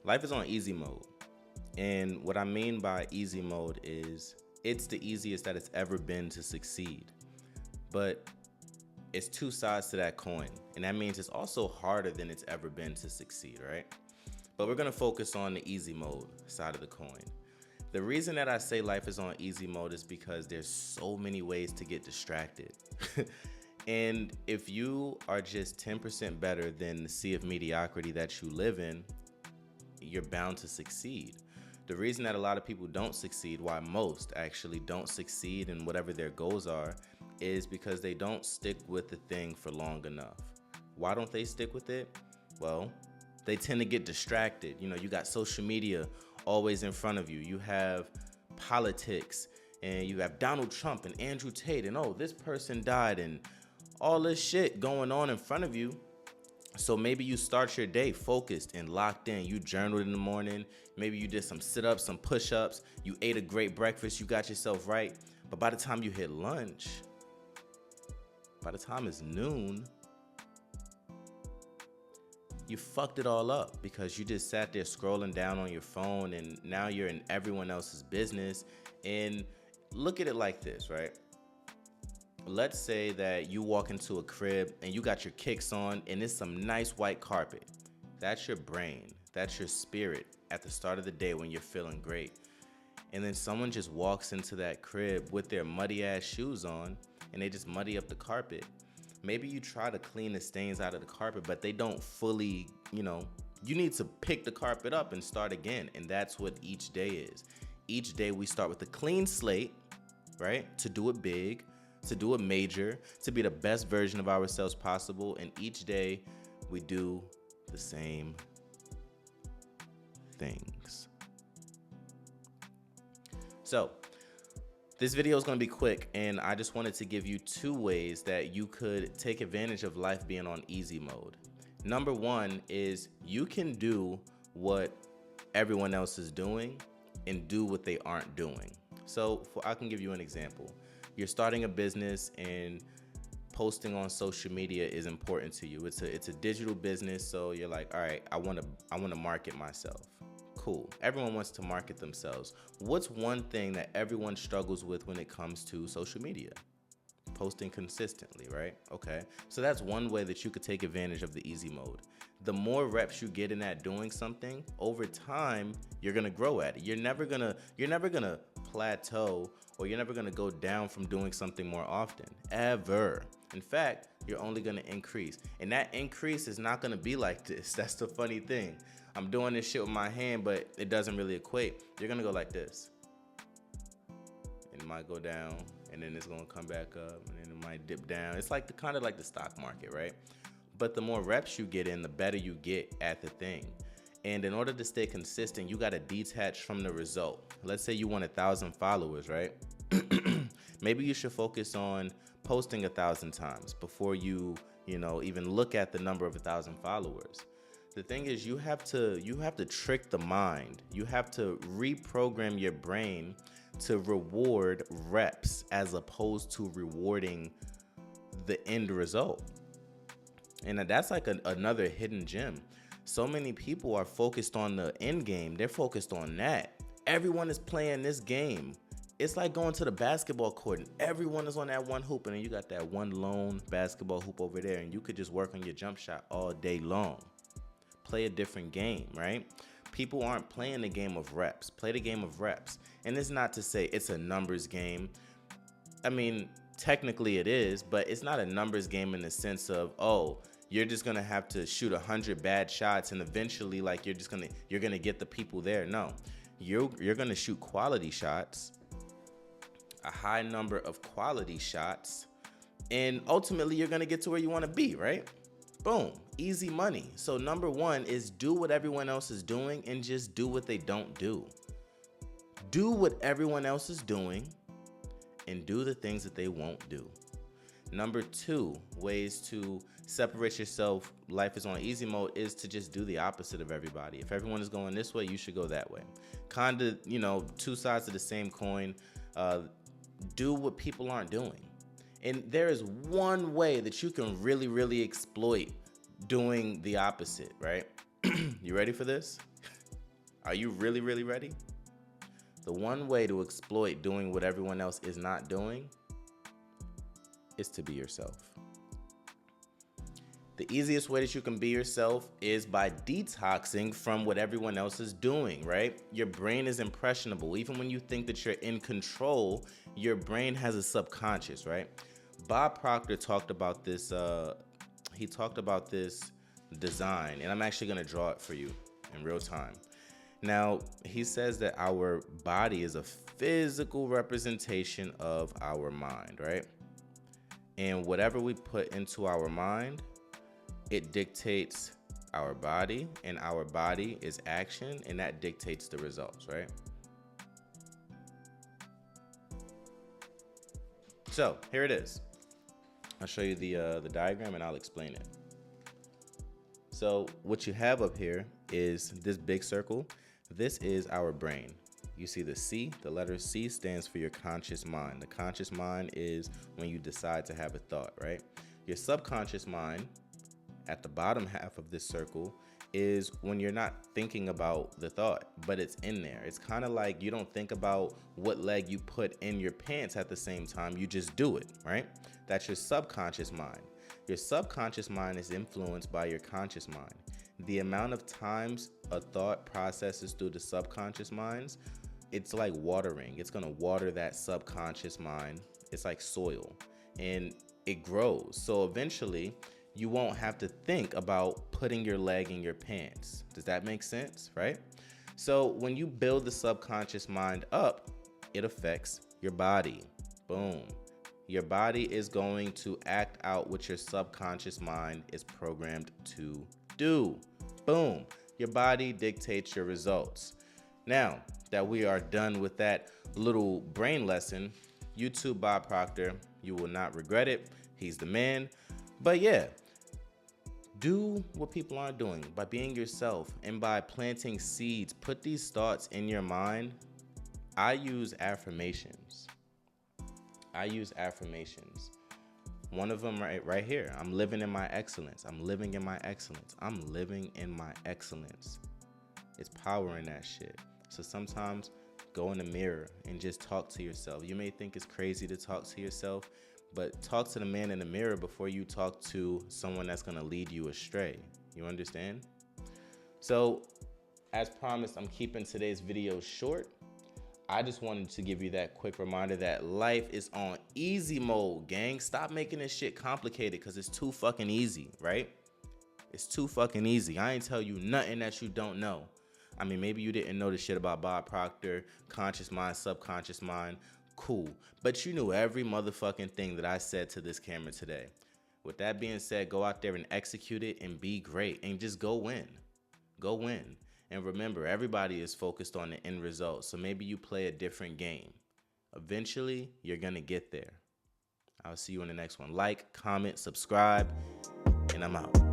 Life is on easy mode. And what I mean by easy mode is it's the easiest that it's ever been to succeed. But it's two sides to that coin. And that means it's also harder than it's ever been to succeed, right? But we're going to focus on the easy mode side of the coin. The reason that I say life is on easy mode is because there's so many ways to get distracted. And if you are just 10% better than the sea of mediocrity that you live in, you're bound to succeed. The reason that a lot of people don't succeed, why most actually don't succeed in whatever their goals are, is because they don't stick with the thing for long enough. Why don't they stick with it? Well, they tend to get distracted. You got social media always in front of you. You have politics, and you have Donald Trump and Andrew Tate, and oh, this person died, and all this shit going on in front of you. So maybe you start your day focused and locked in. You journaled in the morning. Maybe you did some sit-ups, some push-ups. You ate a great breakfast. You got yourself right. But by the time you hit lunch, by the time it's noon, you fucked it all up because you just sat there scrolling down on your phone, and now you're in everyone else's business. And look at it like this, right? Let's say that you walk into a crib and you got your kicks on and it's some nice white carpet. That's your brain. That's your spirit at the start of the day when you're feeling great. And then someone just walks into that crib with their muddy ass shoes on and they just muddy up the carpet. Maybe you try to clean the stains out of the carpet, but they don't fully, you need to pick the carpet up and start again. And that's what each day is. Each day we start with a clean slate, right? To do it big, to do it major, to be the best version of ourselves possible. And each day we do the same things. So this video is going to be quick, and I just wanted to give you 2 ways that you could take advantage of life being on easy mode. Number 1 is you can do what everyone else is doing and do what they aren't doing. So I can give you an example. You're starting a business and posting on social media is important to you. It's a digital business, so you're like, all right, I want to market myself. Cool. Everyone wants to market themselves. What's one thing that everyone struggles with when it comes to social media? Posting consistently, right? Okay. So that's one way that you could take advantage of the easy mode. The more reps you get in at doing something, over time, you're going to grow at it. You're never going to plateau, or you're never going to go down from doing something more often, ever. In fact, you're only going to increase. And that increase is not going to be like this. That's the funny thing. I'm doing this shit with my hand, but it doesn't really equate. You're going to go like this. It might go down, and then it's going to come back up, and then it might dip down. It's like kind of like the stock market, right? But the more reps you get in, the better you get at the thing. And in order to stay consistent, you got to detach from the result. Let's say you want 1,000 followers, right? Maybe you should focus on posting 1,000 times before you even look at the number of 1,000 followers. The thing is, you have to trick the mind. You have to reprogram your brain to reward reps as opposed to rewarding the end result. And that's like another hidden gem. So many people are focused on the end game. They're focused on that. Everyone is playing this game. It's like going to the basketball court and everyone is on that one hoop, and then you got that one lone basketball hoop over there, and you could just work on your jump shot all day long. Play a different game, right? People aren't playing the game of reps. Play the game of reps. And it's not to say it's a numbers game. I mean, technically it is, but it's not a numbers game in the sense of, oh, you're just gonna have to shoot 100 bad shots and eventually you're gonna get the people there. No, you're gonna shoot quality shots, a high number of quality shots, and ultimately you're gonna get to where you wanna be, right? Boom, easy money. So number 1 is do what everyone else is doing and just do what they don't do. Do what everyone else is doing and do the things that they won't do. Number 2, ways to separate yourself, life is on easy mode, is to just do the opposite of everybody. If everyone is going this way, you should go that way. Kind of, 2 sides of the same coin. Do what people aren't doing. And there is one way that you can really, really exploit doing the opposite, right? You ready for this? Are you really, really ready? The one way to exploit doing what everyone else is not doing is to be yourself. The easiest way that you can be yourself is by detoxing from what everyone else is doing, right? Your brain is impressionable. Even when you think that you're in control, your brain has a subconscious, right? Bob Proctor talked about this, he talked about this design, and I'm actually gonna draw it for you in real time. Now, he says that our body is a physical representation of our mind, right? And whatever we put into our mind, it dictates our body, and our body is action, and that dictates the results, right? So here it is. I'll show you the diagram and I'll explain it. So what you have up here is this big circle. This is our brain. You see the C, the letter C stands for your conscious mind. The conscious mind is when you decide to have a thought, right? Your subconscious mind, at the bottom half of this circle, is when you're not thinking about the thought, but it's in there. It's kind of like you don't think about what leg you put in your pants at the same time, you just do it, right? That's your subconscious mind. Your subconscious mind is influenced by your conscious mind. The amount of times a thought processes through the subconscious minds, it's like watering. It's gonna water that subconscious mind. It's like soil, and it grows. So eventually, you won't have to think about putting your leg in your pants. Does that make sense, right? So when you build the subconscious mind up, it affects your body. Boom. Your body is going to act out what your subconscious mind is programmed to do. Boom. Your body dictates your results. Now that we are done with that little brain lesson, YouTube Bob Proctor, you will not regret it. He's the man. But yeah, do what people aren't doing by being yourself and by planting seeds. Put these thoughts in your mind. I use affirmations. One of them right here. I'm living in my excellence. I'm living in my excellence. I'm living in my excellence. It's power in that shit. So sometimes go in the mirror and just talk to yourself. You may think it's crazy to talk to yourself, but talk to the man in the mirror before you talk to someone that's gonna lead you astray. You understand? So, as promised, I'm keeping today's video short. I just wanted to give you that quick reminder that life is on easy mode, gang. Stop making this shit complicated because it's too fucking easy, right? It's too fucking easy. I ain't tell you nothing that you don't know. I mean, maybe you didn't know the shit about Bob Proctor, conscious mind, subconscious mind. Cool. But you knew every motherfucking thing that I said to this camera today. With that being said, go out there and execute it and be great and just go win. Go win. And remember, everybody is focused on the end result. So maybe you play a different game. Eventually, you're going to get there. I'll see you in the next one. Like, comment, subscribe, and I'm out.